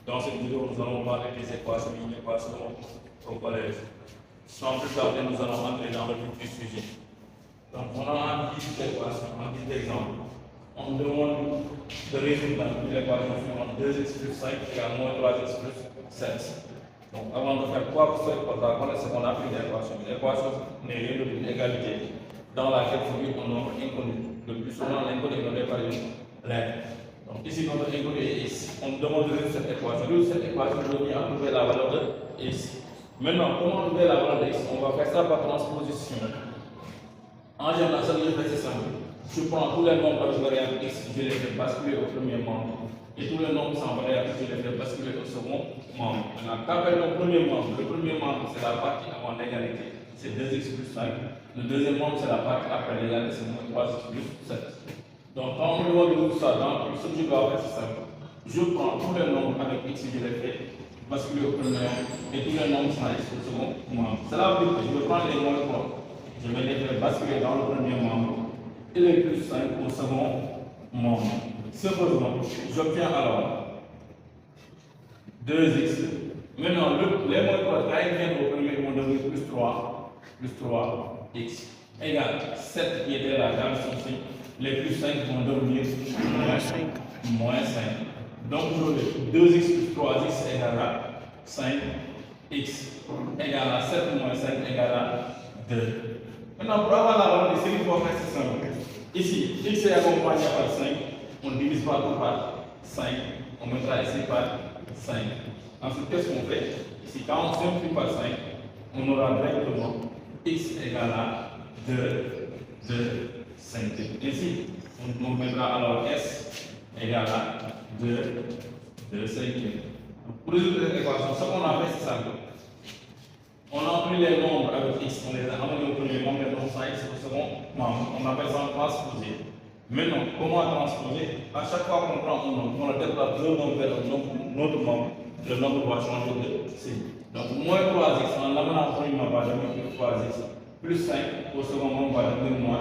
Dans cette vidéo, nous allons voir des équations, une équation au collège. Sans plus tarder, nous allons entrer dans le vif du sujet. Donc, on a 10 équations, en 10 exemples. On demande de résoudre l'équation suivante 2x plus 5 égale moins 3x plus 7. Donc, avant de faire quoi que ce soit, on ce qu'on appelle l'équation. L'équation n'est rien d'autre qu'une égalité dans laquelle figure un nombre inconnu. Le plus souvent, l'inconnu est donné par une lettre. Donc, ici, notre inconnu est x. On nous demande de résoudre cette équation. Cette équation nous donne à trouver la valeur de x. Maintenant, comment trouver la valeur de x? On va faire ça par transposition. En général, ça veut dire que c'est simple. Je prends tous les nombres avec variable x, je les fais basculer au premier membre. Et tous les nombres sans variable, je les fais basculer au second membre. Maintenant, qu'appelle le premier membre? Le premier membre, c'est la partie avant l'égalité, c'est 2x plus 5. Le deuxième membre, c'est la partie après l'égalité, c'est moins 3x plus 7. Donc, quand on me demande de tout ça, ce que je dois faire, c'est simple. Je prends tous les nombres avec x, je les fais basculer au premier membre. Et tous les nombres sans x au second membre. Cela veut dire que je vais prendre les moins 3. Je vais les faire basculer dans le premier membre et les plus 5 au second membre. Ce faisant, j'obtiens alors 2x. Maintenant, les moins 3, quand ils viennent au premier, ils vont devenir plus 3x égale 7 qui était là dans le sens. Les plus 5 vont devenir moins 5. Donc, j'aurai 2x plus 3x égale à 5x égale à 7 moins 5 égale à 2. Maintenant, pour avoir la valeur de ce qu'il faut faire, c'est simple. Ici, x est accompagné par 5, on divise par tout par 5, on mettra ici par 5. Ensuite, qu'est-ce qu'on fait? Ici, quand on simplifie par 5, on aura directement x égale à 2, 5. Ici, on mettra alors s égale à 2, 5. Pour résoudre cette équation, ce qu'on a fait, c'est simple. On a pris les nombres avec x, on les a amenés au premier membre, les nombres sans x au second membre. On appelle ça transposer. Maintenant, comment transposer? À chaque fois qu'on prend un nombre, on le déplace d'un nombre vers un autre membre, le nombre va changer de signe. Donc, moins 3x, en l'amenant au premier membre, va devenir 3x, plus 5 au second membre va devenir moins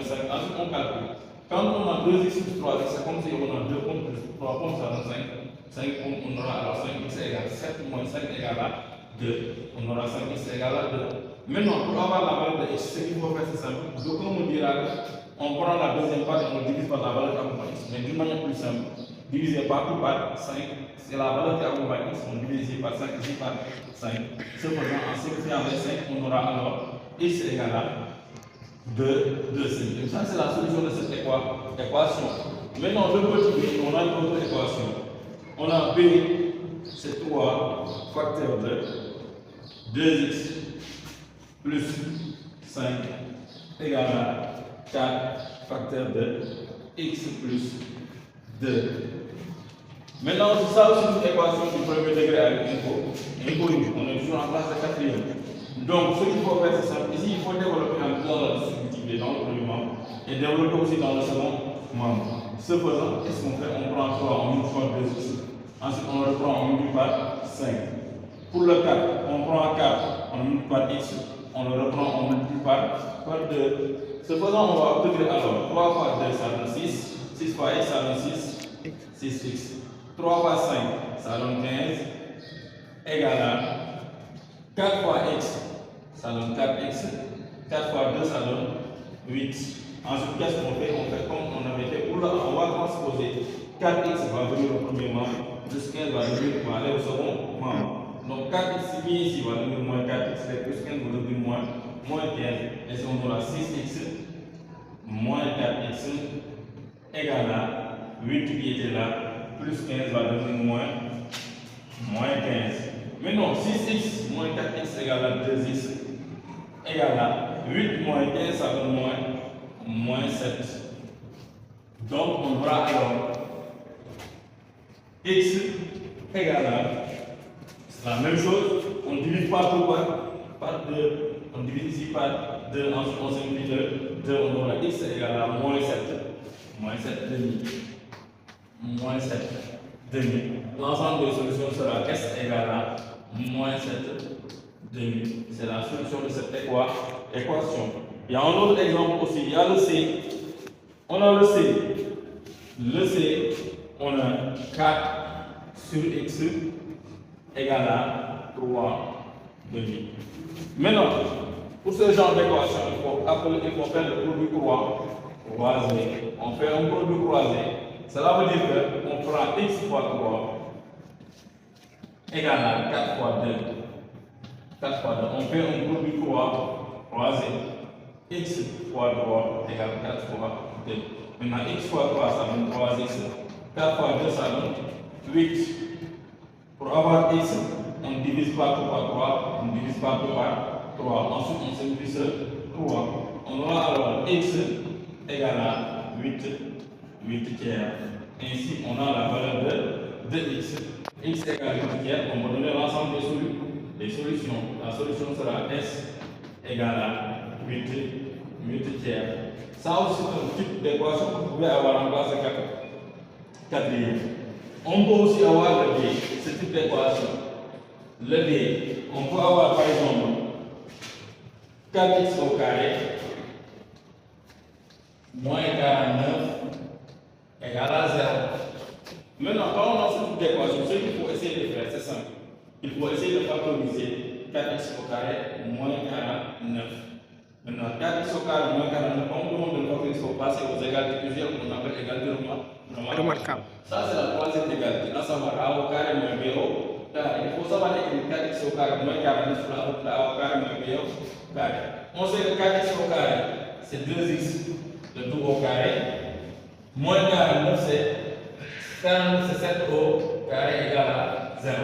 5. Ensuite, on calcule. Quand on a 2x plus 3x, c'est comme si on a 2 comptes plus 3 comptes, ça donne 5. 5 comptes, on aura alors 5x égale 7 moins 5 égale à 2. On aura 5x égale à 2. Maintenant, pour avoir la valeur de x, ce qu'il faut faire, c'est simple. Donc, on me dira qu'on prend la deuxième part et on divise par la valeur qui accompagne x. Mais d'une manière plus simple, diviser partout par 5, c'est la valeur qui accompagne x. On divise ici par 5, ici par 5. Ce faisant, en simplifiant avec 5, on aura alors x égale à 2, 5. Donc, ça, c'est la solution de cette équation. Maintenant, le petit b, on a une autre équation. On a b, c'est 3 facteur de 2x plus 5 égale à 4 facteur de x plus 2. Maintenant, c'est ça aussi une équation du premier degré avec inconnu. On est toujours en classe de quatrième. Donc, ce qu'il faut faire, c'est simple. Ici, il faut développer un plan de distributivité dans le premier membre et développer aussi dans le second membre. Ce faisant, qu'est-ce qu'on fait? On prend 3, on multiplie par 2x. Ensuite, on le prend, on multiplie par 5. Pour le 4, on prend 4, on multiplie par x, on le reprend, on multiplie par 2. Ce faisant, on va obtenir alors 3 fois 2, ça donne 6. 6 fois x, ça donne 6x. 3 fois 5, ça donne 15, égale à 4 fois x, ça donne 4x. 4 fois 2, ça donne 8. Ensuite, qu'est-ce qu'on fait? On fait comme on avait fait pour là, on va transposer. 4x va venir au premier membre, plus 15 va aller au second membre. Donc 4x ici va devenir moins 4x, les plus 15 vont devenir moins 15. Et si on aura 6x moins 4x égale à 8 qui était là, plus 15 va devenir moins 15. Maintenant, 6x moins 4x égale à 2x égale à 8 moins 15, ça donne moins 7. Donc, on aura alors x égale à, c'est la même chose, on divise partout par 2, on divise ici par 2, ensuite on simplifie 2, on aura x égale à moins 7 demi, moins 7 demi. L'ensemble des solutions sera s égale à moins 7 demi. C'est la solution de cette équation. Il y a un autre exemple aussi, il y a le c. On a le c. Le c, on a 4 sur x égale à 3 demi. Maintenant, pour ce genre d'équation, il faut faire le produit croisé. On fait un produit croisé. Cela veut dire qu'on prend x fois 3 égale à 4 fois 2. 4 fois 2. On fait un produit croisé. X fois 3 égale 4 fois 2. Maintenant, x fois 3, ça donne 3x. 4 fois 2, ça donne 8. Pour avoir x, on divise par 3, on divise par 3. Ensuite, on simplifie ce 3. On aura alors x égale à 8 tiers. Ainsi, on a la valeur de x. X égale 8 tiers, on va donner l'ensemble des solutions. La solution sera s égale à 8 tiers. Ça aussi, c'est un type d'équation que vous pouvez avoir en classe 4e. On peut aussi avoir le D, ce type d'équation. Le D, on peut avoir par exemple 4x au carré moins 49 égale à 0. Maintenant, quand on a ce type d'équation, ce qu'il faut essayer de faire, c'est simple. Il faut essayer de factoriser 4x au carré moins 49. Maintenant, 4x au carré moins 49, on demande de factoriser au passé aux égalités usuelles qu'on appelle égalité remarquable. Ça, c'est la troisième égalité, à savoir a au carré moins b au carré. Il faut savoir écrire 4x au carré moins 49 fois a au carré moins b au carré. On sait que 4x au carré, c'est 2x de tout au carré. Moins 49, c'est 7 au carré égale à 0.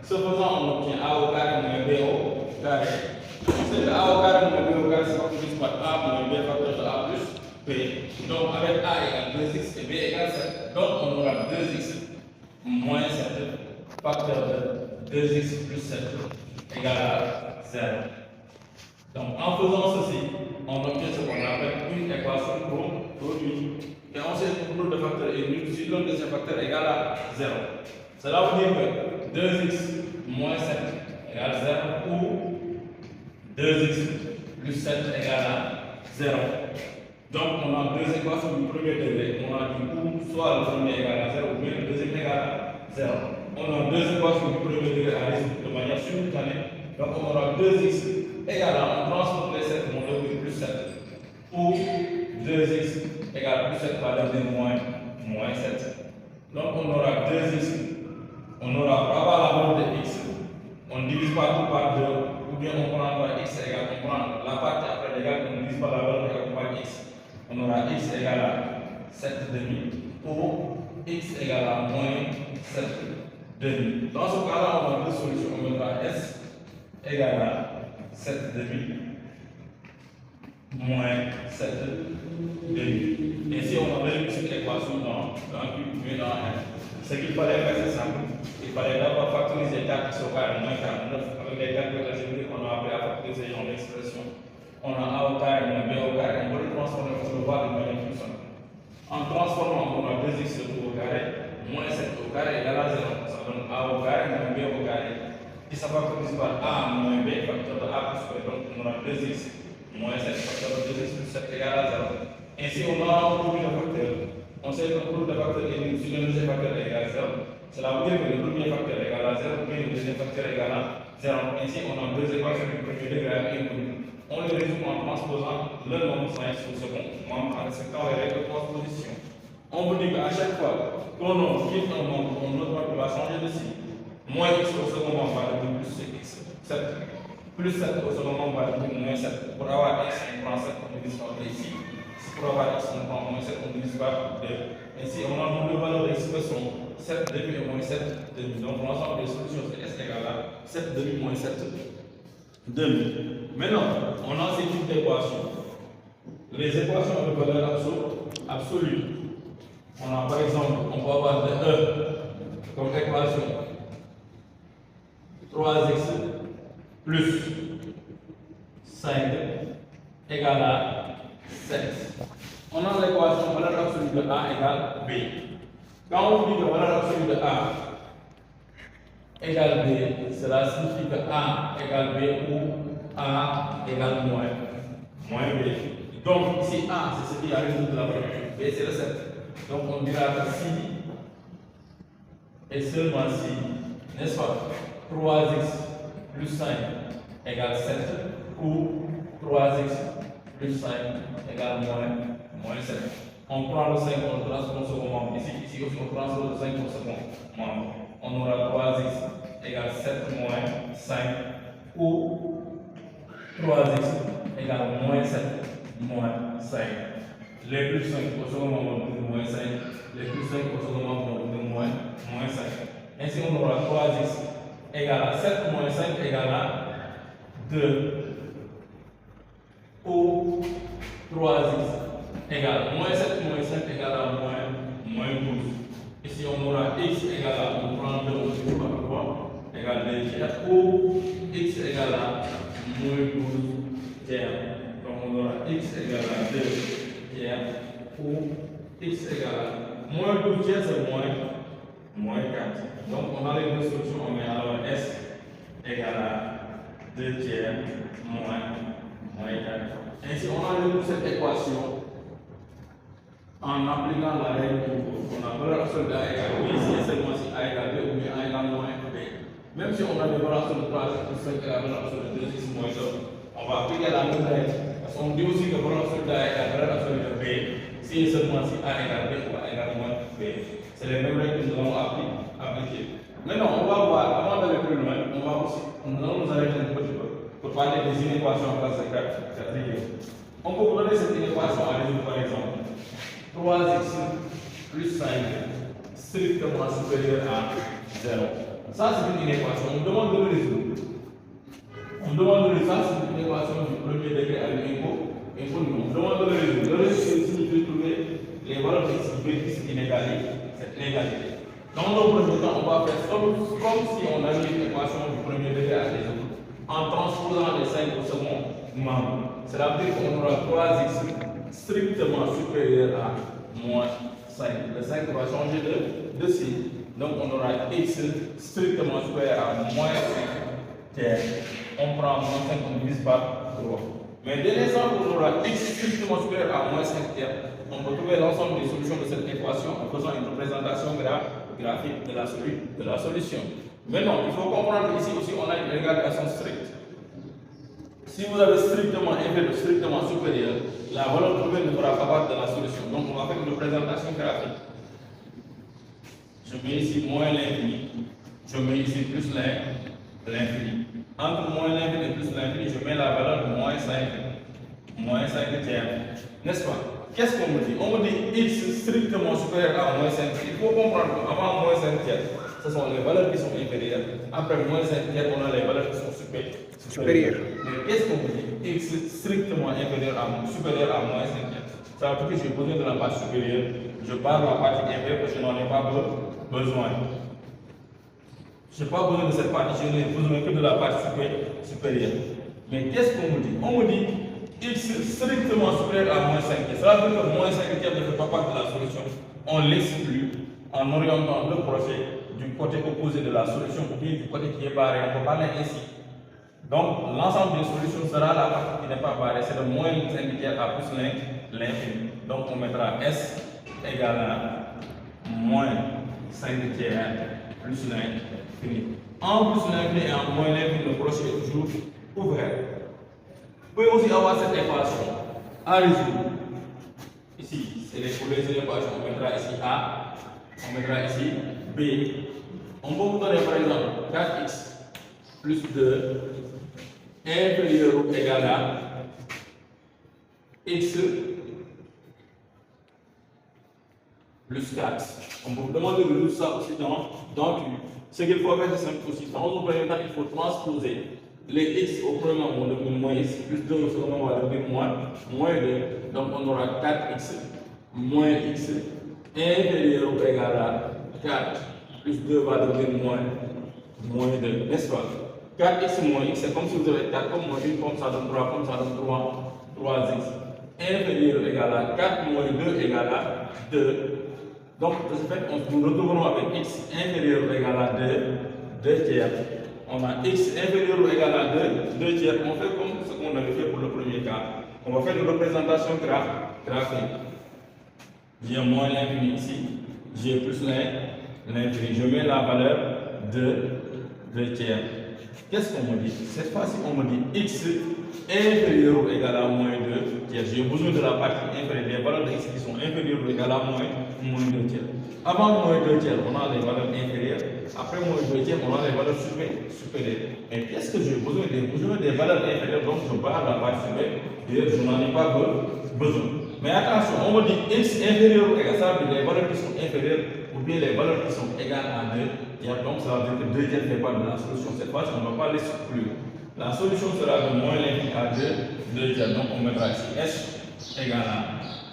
Ce faisant, on obtient a au carré moins b au carré. C'est a au carré moins b au carré, c'est factorisé par a moins b facteur de a plus b. Donc avec a égale 2x et b égale 7. Donc on aura 2x moins 7 facteur de 2x plus 7 égale à 0. Donc en faisant ceci, on obtient ce qu'on appelle une équation produit. Et on sait que le nombre de facteurs est nul si l'un de ces facteurs est égal à 0. Cela veut dire que 2x moins 7 égale 0 ou 2x plus 7 égale à 0. Donc on a deux équations du premier degré. On a du coup soit le premier égal à 0 ou bien le deuxième égal à 0. On a deux équations du premier degré à résoudre de manière simultanée. Donc on aura 2x égale à, on transforme les 7, on devient plus 7. Ou 2x égale plus 7 va devenir moins 7. Donc on aura 2x, on aura pour avoir la valeur de x, on divise par tout par 2, ou bien on prend x égale, on prend la partie après l'égale, on divise par la valeur égale par x. On aura x égale à 7 demi, ou x égale à moins 7 demi. Dans ce cas-là, on a deux solutions, on aura s égale à 7 demi moins 7 demi. Ainsi, on a résolu cette équation dans Q, mais dans N. Ce qu'il fallait faire, c'est simple. Il fallait d'abord factoriser 4x au carré moins 49 avec les calculs algébriques qu'on a appris à factoriser dans l'expression. On a a au carré moins b au carré. On peut le transformer pour le voir de manière plus simple. En transformant, on a 2x au carré moins 7 au carré égale à 0. Ça donne a au carré moins b au carré. Qui ça factorise par a moins b facteur de a plus b. Donc on aura 2x moins 7 facteur de 2x plus 7 égale à 0. Ainsi, on a un produit de facteurs. On sait que le produit de facteurs est nul si le deuxième facteur est égal à 0. Cela veut dire que le premier facteur est égal à 0 et le deuxième facteur est égal à 0. Ainsi, on a deux équations du premier degré à une. On les résout en transposant le nombre sin sur le second membre en respectant les règles de transposition. On vous dit qu'à chaque fois qu'on nombre quitte un nombre, on note va changer de signe. Moins x au second membre va devenir plus x. 7. Plus 7 au second membre va devenir moins 7. Pour avoir x, on prend 7, on divise par 2 ici. Pour avoir x, on prend moins 7, on divise par 2. Ainsi, on a deux valeurs d'expression 7 demi et moins 7 demi. Donc, l'ensemble des solutions, c'est s égale à 7 demi moins 7 demi. Maintenant, on a ces types d'équations. Les équations de valeur absolue. On a par exemple, on peut avoir de E comme équation 3x plus 5 égale à 7. On a l'équation valeur absolue de A égale B. Quand on dit que valeur absolue de A égale B, cela signifie que A égale B ou A égale moins B. Donc ici A, c'est ce qui arrive de la première. B, c'est le 7. Donc on dira que si et seulement si, n'est-ce pas, 3x plus 5 égale 7 ou 3x plus 5 égale moins 7. On prend le 5, on le transforme au second membre. Ici aussi, on transforme le 5 au second membre. On aura 3x égale 7 moins 5 ou 3x égale moins 7 moins 5. Les plus 5 au second membre vont donner moins 5. Les plus 5 au second membre vont donner moins 5. Ainsi, on aura 3x égale à 7 moins 5 égale à 2 ou 3x égale moins 7 moins 5 égale à moins 12. Ici, on aura x égale à, on prend 2 multiplié par 3 égale 2 tiers ou x égale à moins 12 tiers. Donc, on aura x égale à 2 tiers ou x égale à moins 12 tiers, c'est moins 4. Donc, on a les deux solutions. On met alors s égale à 2 tiers moins 4. Ainsi, on a résolu cette équation en appliquant la règle on a valeur absolue de A égale B, si et seulement si A égale B ou bien A égale moins B. Même si on a des valeurs absolues de 3x plus 5 et la valeur absolue de 2x moins 2, on va appliquer la même règle. Parce qu'on dit aussi que valeur absolue de A égale valeur absolue de B, si et seulement si A égale B ou A égale moins B. C'est les mêmes règles que nous allons appliquer. Maintenant, on va voir, avant d'aller plus loin, nous allons nous arrêter un petit peu pour parler des inéquations en classe de 4 On peut vous donner cette inéquation à résoudre par exemple. 3x plus 5 strictement supérieur à 0. Ça, c'est une inéquation. On me demande de le résoudre. Ça, c'est une inéquation du premier degré avec impôt. On me demande de le résoudre. Le résoudre signifie trouver les valeurs de x, b, qui sont cette égalité. Dans le premier temps, on va faire comme si on avait une équation du premier degré à résoudre en transposant les 5 au second membre. Cela veut dire qu'on aura 3x strictement supérieur à moins 5. Le 5 va changer de signe. Donc on aura x strictement supérieur à moins 5 tiers. On prend moins 5, on divise par 3. Mais dès l'instant où on aura x strictement supérieur à moins 5 tiers, on peut trouver l'ensemble des solutions de cette équation en faisant une représentation graphique de la solution. Maintenant, il faut comprendre qu'ici aussi on a une égalisation stricte. Si vous avez strictement inférieur ou strictement supérieur, la valeur trouvée ne fera pas partie de la solution. Donc on va faire une représentation graphique. Je mets ici moins l'infini, je mets ici plus l'infini. Entre moins l'infini et plus l'infini, je mets la valeur de moins 5 tiers. N'est-ce pas? Qu'est-ce qu'on me dit? On me dit x strictement supérieur à moins 5. Il faut comprendre qu'avant moins 5 tiers, ce sont les valeurs qui sont inférieures. Après moins 5 tiers, on a les valeurs qui sont supérieures. Mais qu'est-ce qu'on me dit? X strictement supérieur à moins 5 tiers. Ça veut dire que j'ai besoin de la partie supérieure. Je parle de la partie inférieure parce que je n'en ai pas besoin. Je n'ai pas besoin de cette partie, je n'ai besoin que de la partie supérieure. Mais qu'est-ce qu'on me dit? On me dit x strictement supérieur à moins 5 tiers. Ça veut dire que moins 5 tiers ne fait pas partie de la solution. On l'exclut en orientant le projet du côté opposé de la solution ou bien du côté qui est barré. On peut parler ainsi. Donc, l'ensemble des solutions sera la partie qui n'est pas barrée. C'est de moins 5 tiers à plus l'infini. Donc, on mettra S égale à moins 5 tiers plus l'infini. En plus l'infini et en moins l'infini, le projet est toujours ouvert. Vous pouvez aussi avoir cette équation à résoudre. Ici, c'est pour les équations. On mettra ici A, on mettra ici B. On peut vous donner par exemple 4x plus 2 inférieur ou égal à x plus 4. On peut vous demander de résoudre ça aussi dans Q. Ce qu'il faut faire, c'est simple aussi. Dans un premier temps, il faut transposer les x au premier moment de moins x plus 2 au second moment va devenir moins 2. Donc on aura 4x moins x inférieur ou égal à 4 plus 2 va devenir moins 2. N'est-ce pas? 4x moins x, c'est comme si vous avez 4 comme moins 1, comme ça donne 3, comme ça donne 3x. Inférieur ou égal à 4 moins 2 égale à 2. Donc, de ce fait, nous retrouverons avec x inférieur ou égal à 2 tiers. On a x inférieur ou égal à 2 tiers. On fait comme ce qu'on avait fait pour le premier cas. On va faire une représentation graphique. J'ai moins l'infini ici, j'ai plus l'infini. Je mets la valeur de 2 tiers. Qu'est-ce qu'on me dit? Cette fois-ci, on me dit x inférieur ou égal à moins 2 tiers. J'ai besoin de la partie inférieure, des valeurs de x qui sont inférieures ou égales à moins 2 tiers. Avant moins 2 tiers, on a les valeurs inférieures. Après moins 2 tiers, on a les valeurs supérieures. Et qu'est-ce que j'ai besoin? J'ai besoin des valeurs inférieures, donc je barre la partie supérieure. Je n'en ai pas besoin. Mais attention, on me dit x inférieur ou égal, ça veut dire les valeurs qui sont inférieures ou bien les valeurs qui sont égales à 2 tiers. Donc ça veut dire que 2 tiers fait part de la solution. Cette fois, on ne va pas les exclure. La solution sera de moins l'infini à 2 tiers. Donc on mettra ici s égale à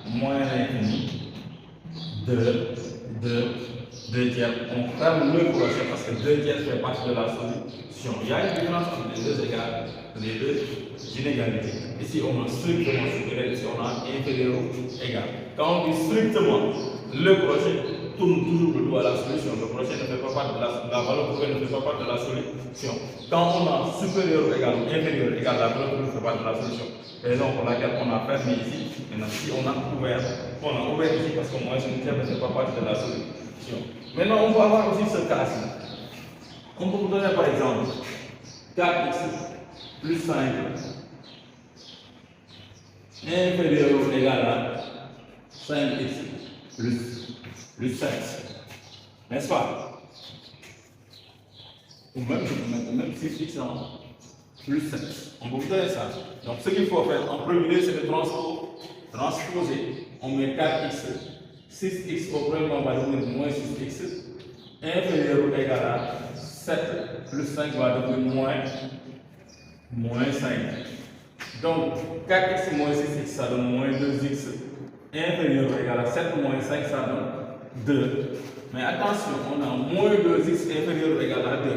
moins l'infini de 2 tiers. On ferme le crochet parce que 2 tiers fait partie de la solution. Il y a une différence entre les deux inégalités. Ici on a strictement supérieur, ici on a inférieur ou égal. Quand on dit strictement, le crochet tourne toujours le dos à la solution. Le crochet ne fait pas partie de la valeur prouvée ne fait pas partie de la solution. Quand on a supérieur ou égal ou inférieur ou égal, la valeur prouvée ne fait pas partie de la solution. Raison pour laquelle on a fermé ici. Maintenant, ici on a ouvert ici parce que moins une tiers ne fait pas partie de la solution. Maintenant, on va avoir aussi ce cas-ci. On peut vous donner par exemple 4x plus 5 inférieur ou égal à 5x plus 7. N'est-ce pas? Ou même 6x plus 7. On peut vous donner ça. Donc ce qu'il faut faire en premier lieu, c'est de transposer. On met 4x, 6x au premier moment va devenir moins 6x, inférieur ou égal à 7 plus 5 va devenir moins 5. Donc 4x moins 6x ça donne moins 2x, inférieur ou égal à 7 moins 5 ça donne 2. Mais attention, on a moins 2x inférieur ou égal à 2.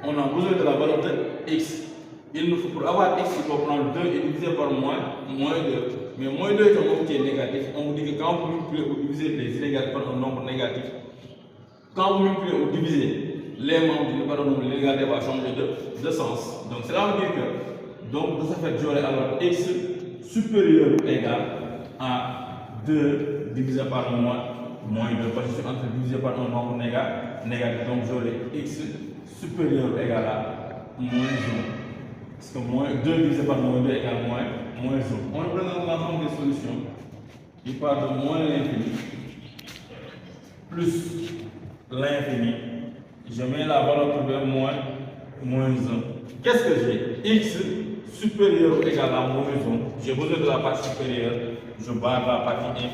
On a besoin de la valeur de x. Il nous faut, pour avoir x, il faut prendre 2 et diviser par moins 2. Mais moins 2 est un nombre qui est négatif. On vous dit que quand vous multipliez ou divisez les inégalités par un nombre négatif, quand vous multipliez ou divisez les membres par un nombre, l'égalité va changer de sens. Donc cela veut dire que, donc de ce fait, j'aurai alors x supérieur ou égal à 2 divisé par moins 2. Parce que je suis en train de diviser par un nombre négatif. Donc j'aurai x supérieur ou égal à moins 1. Parce que 2 divisé par moins 2 égale moins 1. On représente l'ensemble des solutions. Il part de moins l'infini plus l'infini. Je mets la valeur trouvée moins 1. Qu'est-ce que j'ai? X supérieur ou égal à moins 1. J'ai besoin de la partie supérieure. Je barre la partie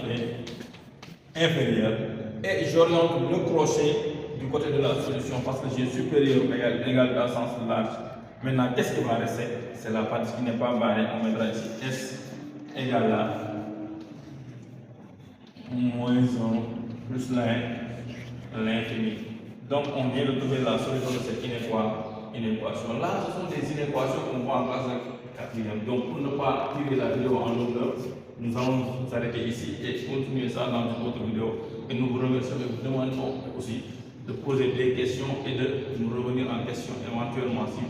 inférieure. Et j'oriente le crochet du côté de la solution parce que j'ai supérieur ou égal dans le sens large. Maintenant, qu'est-ce qui va rester? C'est la partie qui n'est pas barrée. On mettra ici S égale à moins 1 plus l'infini. Donc, on vient de trouver la solution de cette inéquation. Là, ce sont des inéquations qu'on voit en classe 4e. Donc, pour ne pas tirer la vidéo en longueur, nous allons nous arrêter ici et continuer ça dans une autre vidéo. Et nous vous remercions et vous demandons aussi de poser des questions et de nous revenir en question éventuellement si.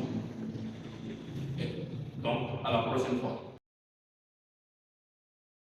Donc, à la prochaine fois.